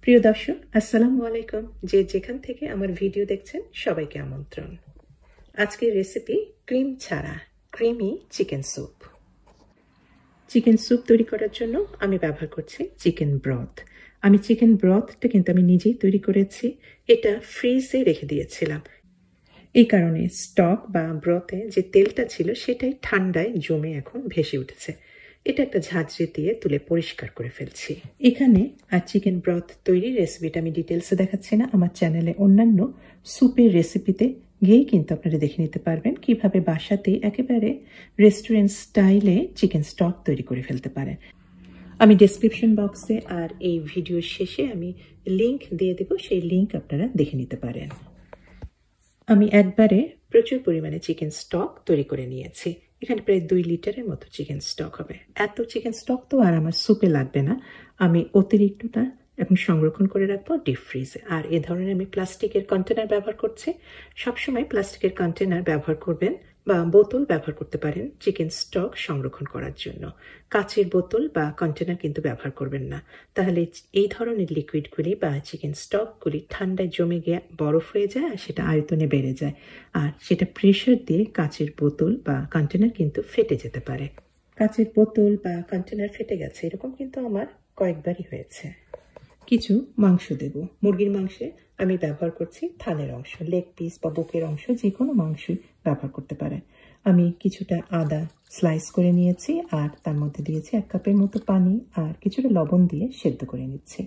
প্রিয় দর্শক, আসসালামু আলাইকুম। যে যেখান থেকে আমার ভিডিও দেখছেন সবাইকে আমন্ত্রণ। আজকের রেসিপি ক্রিম ছাড়া creamy chicken soup. Chicken soup তৈরি করার জন্য আমি ব্যবহার করছি চিকেন ব্রথ। আমি চিকেন ব্রথটা কিন্তু আমি নিজেই তৈরি করেছি। এটা ফ্রিজে রেখে দিয়েছিলাম। এই কারণে স্টক বা ব্রথে যে তেলটা ছিল সেটাই ঠান্ডায় জমে এখন ভেসে উঠেছে। এটা একটা ঝাঁঝরি দিয়ে তুলে পরিষ্কার করে ফেলছি। এখানে আর চিকেন ব্রথ তৈরির রেসিপিটা আমি ডিটেলসে দেখাচ্ছি না। আমার চ্যানেলে অন্যান্য স্যুপের রেসিপিতে গিয়েই কিন্তু আপনারা দেখে নিতে পারবেন কিভাবে বাসাতেই একেবারে রেস্টুরেন্ট স্টাইলে চিকেন স্টক তৈরি করে ফেলতে পারেন। আমি ডেসক্রিপশন বক্সে আর এই ভিডিওর শেষে আমি লিংক দিয়ে দেব, সেই লিংক আপনারা দেখে নিতে পারেন। আমি একবারে প্রচুর পরিমাণে চিকেন স্টক তৈরি করে নিয়েছি। এখানে প্রায় 2 লিটারের মতো চিকেন স্টক হবে। এত চিকেন স্টক তো আর আমার স্যুপে লাগবে না। আমি অতিরিক্তটা এখন সংরক্ষণ করে রাখবো ডিপ ফ্রিজে। আর এ ধরনের আমি প্লাস্টিকের কন্টেনার ব্যবহার করছি। সবসময় প্লাস্টিকের কন্টেনার ব্যবহার করবেন বা বোতল ব্যবহার করতে পারেন চিকেন স্টক সংরক্ষণ করার জন্য। কাচের বোতল বা কন্টেনার কিন্তু ব্যবহার করবেন না, তাহলে এই ধরনের লিকুইডগুলি বা চিকেন স্টকগুলি ঠান্ডায় জমে গিয়ে বরফ হয়ে যায় আর সেটা আয়তনে বেড়ে যায়, আর সেটা প্রেশার দিয়ে কাচের বোতল বা কন্টেনার কিন্তু ফেটে যেতে পারে। কাচের বোতল বা কন্টেনার ফেটে গেছে, এরকম কিন্তু আমার কয়েকবারই হয়েছে। কিছু মাংস দেব। মুরগির মাংসে আমি ব্যবহার করছি থানের অংশ, লেগ পিস বা বুকের অংশ, যে কোনো মাংসই ব্যবহার করতে পারেন। আমি কিছুটা আদা স্লাইস করে নিয়েছি আর তার মধ্যে দিয়েছি 1 কাপের মতো পানি আর কিছুটা লবণ দিয়ে সেদ্ধ করে নিচ্ছি।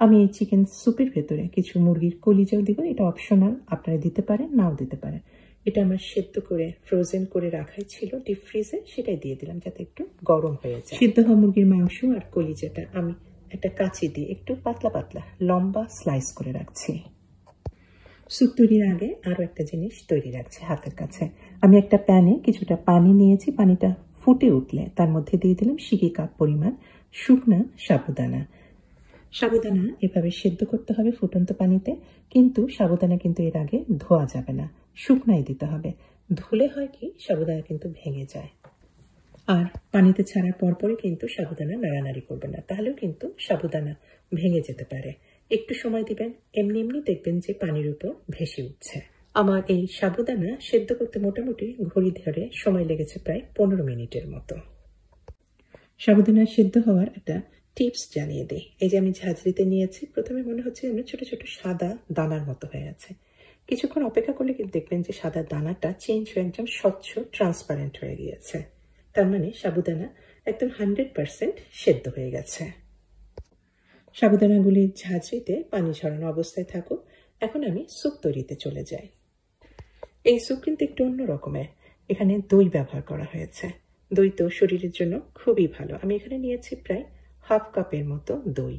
আমি এই চিকেন স্যুপের ভেতরে কিছু মুরগির কলিজাও দিব, এটা অপশনাল, আপনারা দিতে পারেন নাও দিতে পারেন। এটা আমার সেদ্ধ করে ফ্রোজেন করে রাখাই ছিল ডিপ ফ্রিজে, সেটাই দিয়ে দিলাম যাতে একটু গরম হয়ে যায়। সিদ্ধ হওয়া মুরগির মাংস আর কলিজাটা আমি একটা কাঁচি দিয়ে একটু পাতলা পাতলা লম্বা স্লাইস করে রাখছি। স্যুপ তৈরির আগে আরও একটা জিনিস তৈরি রাখছি হাতের কাছে। আমি একটা প্যানে কিছুটা পানি নিয়েছি। পানিটা ফুটে উঠলে তার মধ্যে দিয়ে দিলাম সিকি কাপ পরিমাণ শুকনা সাবুদানা। সাবুদানা এভাবে সেদ্ধ করতে হবে ফুটন্ত পানিতে, কিন্তু সাবুদানা কিন্তু এর আগে ধোয়া যাবে না, শুকনাই দিতে হবে। ধুলে হয় কি, সাবুদানা কিন্তু ভেঙে যায়। আর পানিতে ছাড়ার পরপরই কিন্তু সাবুদানা নাড়ানাড়ি করবে না, তাহলেও কিন্তু সাবুদানা ভেঙে যেতে পারে। একটু সময় দিবেন, এমনি এমনি দেখবেন যে পানির উপর ভেসে উঠছে। আমার এই সাবুদানা সেদ্ধ করতে মোটামুটি ঘড়ি ধরে সময় লেগেছে প্রায় 15 মিনিটের মতো। সাবুদানা সেদ্ধ হওয়ার একটা টিপস জানিয়ে দিই। এই যে আমি ঝাঁঝরিতে নিয়েছি, প্রথমে মনে হচ্ছে যেন ছোট ছোট সাদা দানার মতো হয়ে আছে। কিছুক্ষণ অপেক্ষা করলে কিন্তু দেখবেন যে সাদা দানাটা চেঞ্জ হয়ে একদম স্বচ্ছ ট্রান্সপারেন্ট হয়ে গিয়েছে। তার মানে সাবুদানা একদম 100% সেদ্ধ হয়ে গেছে। সাবুদানাগুলি ঝাঁঝরিতে পানি ঝরানো অবস্থায় থাকুক। এখন আমি স্যুপ তৈরিতে চলে যাই। এই স্যুপ কিন্তু একটু অন্য রকমের। এখানে দই ব্যবহার করা হয়েছে। দই তো শরীরের জন্য খুবই ভালো। আমি এখানে নিয়েছি প্রায় 1/2 কাপের মতো দই,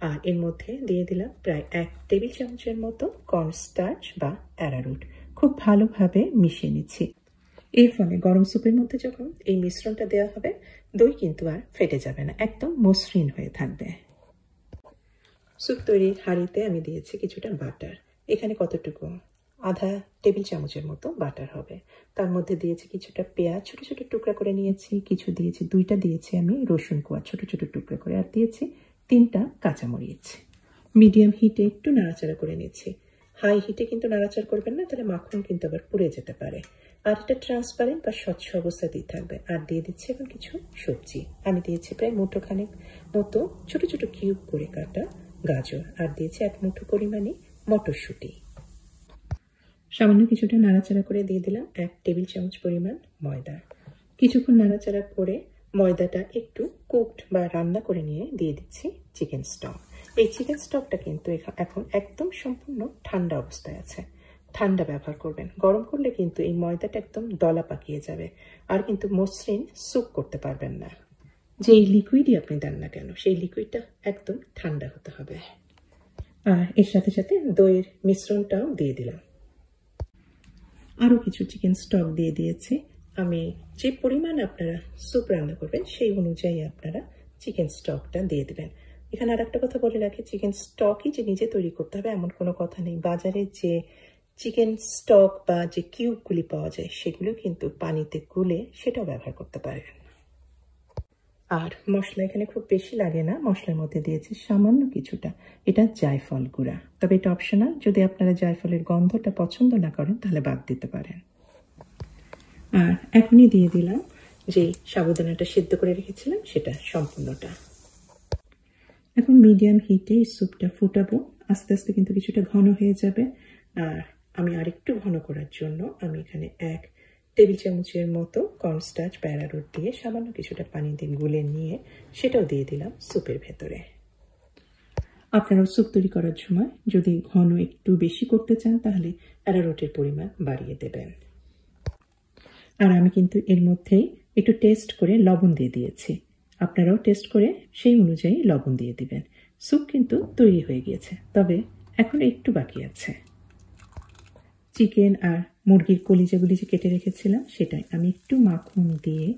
আর এর মধ্যে দিয়ে দিলাম প্রায় 1 টেবিল চামচের মতো কর্নস্টার্চ বা অ্যারারুট। খুব ভালোভাবে মিশিয়ে নিচ্ছি। এর ফলে গরম স্যুপের মধ্যে যখন এই মিশ্রণটা দেওয়া হবে, দই কিন্তু আর ফেটে যাবে না, একদম মসৃণ হয়ে থাকবে। স্যুপ তৈরির হাঁড়িতে আমি দিয়েছি কিছুটা বাটার। এখানে কতটুকু, 1/2 টেবিল চামচের মতো বাটার হবে। তার মধ্যে দিয়েছি কিছুটা পেঁয়াজ ছোট ছোট টুকরা করে নিয়েছি, কিছু দিয়েছি, 2টা দিয়েছি আমি রসুন কোয়া ছোট ছোট টুকরা করে, আর দিয়েছি 3টা কাঁচামরিচ। মিডিয়াম হিটে একটু নাড়াচাড়া করে নিয়েছি। হাই হিটে কিন্তু নাড়াচাড়া করবেন না, তাহলে মাখন কিন্তু আবার পুড়ে যেতে পারে। আর এটা ট্রান্সপারেন্ট বা স্বচ্ছ অবস্থাতেই থাকবে। আর দিয়ে দিচ্ছি এখন কিছু সবজি। আমি দিয়েছি প্রায় মুঠোখানেক মতো ছোট ছোট কিউব করে কাটা গাজর, আর দিয়েছি 1 মুঠো পরিমাণে মটরশুঁটি। সামান্য কিছুটা নাড়াচাড়া করে দিয়ে দিলাম 1 টেবিল চামচ পরিমাণ ময়দা। কিছুক্ষণ নাড়াচাড়া করে ময়দাটা একটু কুকড বা রান্না করে নিয়ে দিয়ে দিচ্ছি চিকেন স্টক। এই চিকেন স্টকটা কিন্তু এখন একদম সম্পূর্ণ ঠান্ডা অবস্থায় আছে। ঠান্ডা ব্যবহার করবেন, গরম করলে কিন্তু এই ময়দাটা একদম দলা পাকিয়ে যাবে, আর কিন্তু মসৃণ স্যুপ করতে পারবেন না। যেই লিকুইডই আপনি দেন না কেন, সেই লিকুইডটা একদম ঠান্ডা হতে হবে। আর এর সাথে সাথে দইয়ের মিশ্রণটাও দিয়ে দিলাম। আরও কিছু চিকেন স্টক দিয়ে দিয়েছি। আমি যে পরিমাণ আপনারা স্যুপ রান্না করবেন সেই অনুযায়ী আপনারা চিকেন স্টকটা দিয়ে দেবেন। এখানে আর একটা কথা বলে রাখি, চিকেন স্টকই যে নিজে তৈরি করতে হবে এমন কোনো কথা নেই। বাজারে যে চিকেন স্টক বা যে কিউবগুলি পাওয়া যায় সেগুলো কিন্তু পানিতে গুলে সেটাও ব্যবহার করতে পারেন। আর মশলা এখানে খুব বেশি লাগে না, মশলার মধ্যে দিয়েছি সামান্য কিছুটা, এটা জায়ফল গুঁড়া, তবে এটা অপশনাল, যদি আপনারা জায়ফলের গন্ধটা পছন্দ না করেন তাহলে বাদ দিতে পারেন। আর এখনই দিয়ে দিলাম যে সাবুদানাটা সিদ্ধ করে রেখেছিলাম সেটা সম্পূর্ণটা। এখন মিডিয়াম হিটে এই স্যুপটা ফুটাবো, আস্তে আস্তে কিন্তু কিছুটা ঘন হয়ে যাবে। আর আমি আরেকটু ঘন করার জন্য আমি এখানে 1 টেবিল চামচের মতো কর্নস্টার্চ প্যারারুট দিয়ে সামান্য কিছুটা পানি দিয়ে গুলে নিয়ে সেটাও দিয়ে দিলাম স্যুপের ভেতরে। আপনারাও স্যুপ তৈরি করার সময় যদি ঘন একটু বেশি করতে চান তাহলে অ্যারারুটের পরিমাণ বাড়িয়ে দেবেন। আর আমি কিন্তু এর মধ্যেই একটু টেস্ট করে লবণ দিয়ে দিয়েছি, আপনারাও টেস্ট করে সেই অনুযায়ী লবণ দিয়ে দিবেন। স্যুপ কিন্তু তৈরি হয়ে গিয়েছে, তবে এখন একটু বাকি আছে। চিকেন আর মুরগির কলিজাগুলি যে কেটে রেখেছিলাম সেটাই আমি একটু মাখন দিয়ে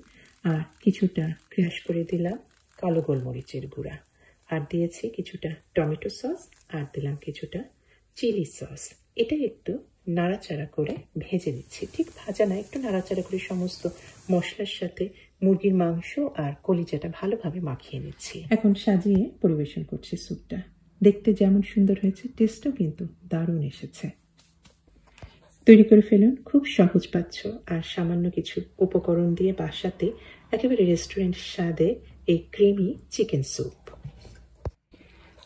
আর কিছুটা ক্র্যাশ করে দিলাম কালো গোলমরিচের গুঁড়া, আর দিয়েছি কিছুটা টমেটো সস, আর দিলাম কিছুটা চিলি সস। এটা একটু নাড়াচাড়া করে ভেজে নিচ্ছি, ঠিক ভাজা না, একটু নাড়াচাড়া করে সমস্ত মশলার সাথে মুরগির মাংস আর কলিজাটা ভালোভাবে মাখিয়ে নিচ্ছি। এখন সাজিয়ে পরিবেশন করছি স্যুপটা। দেখতে যেমন সুন্দর হয়েছে, টেস্টও কিন্তু দারুণ এসেছে। তৈরি করে ফেলুন, খুব সহজ পাচ্ছ, আর সামান্য কিছু উপকরণ দিয়ে বাসাতে একেবারে রেস্টুরেন্ট স্বাদে এই ক্রিমি চিকেন স্যুপ।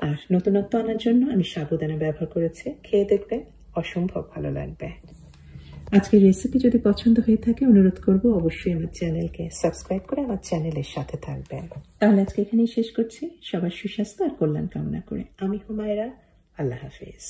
আর নতুনত্ব আনার জন্য আমি সাবুদানা ব্যবহার করেছি, খেয়ে দেখবেন অসম্ভব ভালো লাগবে। আজকের রেসিপি যদি পছন্দ হয়ে থাকে অনুরোধ করব অবশ্যই আমার চ্যানেলকে সাবস্ক্রাইব করে আমার চ্যানেলের সাথে থাকবেন। তাহলে আজকে এখানেই শেষ করছি, সবার সুস্বাস্থ্য আর কল্যাণ কামনা করে আমি হুমায়রা। আল্লাহ হাফেজ।